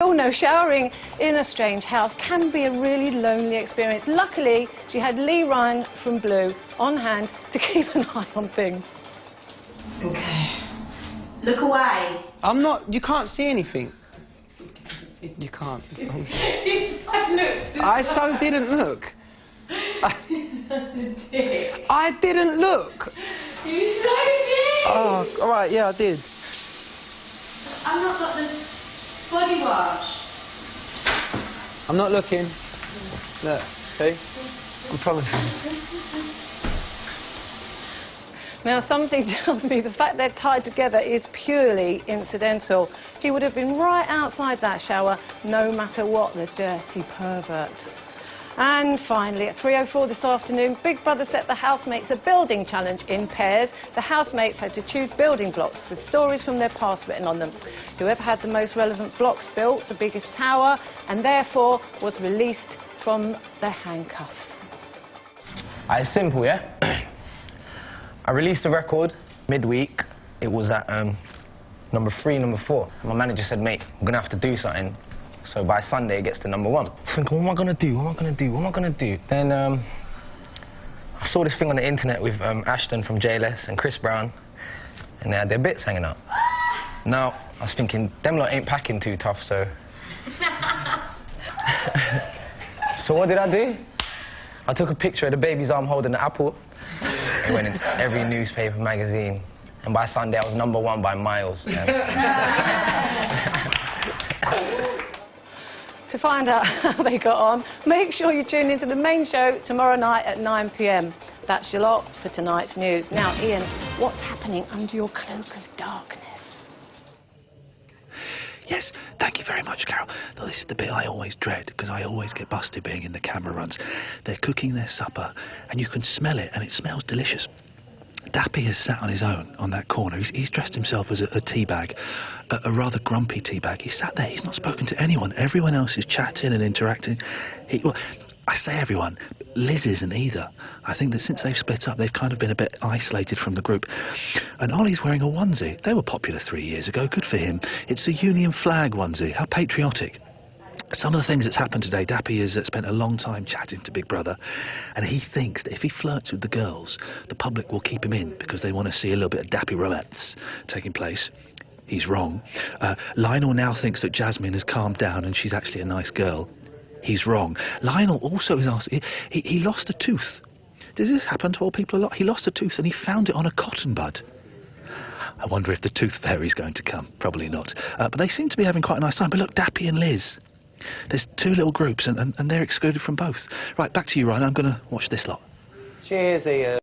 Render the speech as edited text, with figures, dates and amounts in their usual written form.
We all know showering in a strange house can be a really lonely experience. Luckily, she had Lee Ryan from Blue on hand to keep an eye on things. Okay. Look away. I'm not... You can't see anything. You can't. I so didn't look. I didn't look. You so did. Oh, all right, yeah, I did. I've not got the body wash. I'm not looking. Look, see? I promise you. Now, something tells me the fact they're tied together is purely incidental. He would have been right outside that shower, no matter what, the dirty pervert. And finally, at 3:04 this afternoon, Big Brother set the housemates a building challenge in pairs. The housemates had to choose building blocks with stories from their past written on them. Whoever had the most relevant blocks built the biggest tower and therefore was released from the handcuffs. It's simple, yeah? I released a record midweek. It was at number 3, number 4. My manager said, mate, I'm going to have to do something. So by Sunday, it gets to number 1. I think, what am I going to do? What am I going to do? What am I going to do? Then I saw this thing on the internet with Ashton from JLS and Chris Brown, and they had their bits hanging up. Now, I was thinking, them lot ain't packing too tough, so... So what did I do? I took a picture of the baby's arm holding the apple. It went in every newspaper, magazine, and by Sunday, I was number 1 by miles. To find out how they got on, make sure you tune into the main show tomorrow night at 9 p.m. That's your lot for tonight's news. Now, Ian, what's happening under your cloak of darkness? Yes, thank you very much, Carol. Now, this is the bit I always dread, because I always get busted being in the camera runs. They're cooking their supper, and you can smell it, and it smells delicious. Dappy has sat on his own on that corner. He's dressed himself as a teabag, a rather grumpy teabag. He's sat there, he's not spoken to anyone. Everyone else is chatting and interacting. Well, I say everyone, Liz isn't either. I think that since they've split up, they've kind of been a bit isolated from the group. And Ollie's wearing a onesie. They were popular 3 years ago, good for him. It's a Union flag onesie, how patriotic. Some of the things that's happened today, Dappy has spent a long time chatting to Big Brother, and he thinks that if he flirts with the girls, the public will keep him in because they want to see a little bit of Dappy romance taking place. He's wrong. Lionel now thinks that Jasmine has calmed down and she's actually a nice girl. He's wrong. Lionel also is asking, he lost a tooth. Does this happen to all people a lot? He lost a tooth and he found it on a cotton bud. I wonder if the tooth fairy's going to come. Probably not. But they seem to be having quite a nice time. But look, Dappy and Liz. There's 2 little groups and they're excluded from both. Right, back to you, Ryan. I'm going to watch this lot. Cheers, Ian.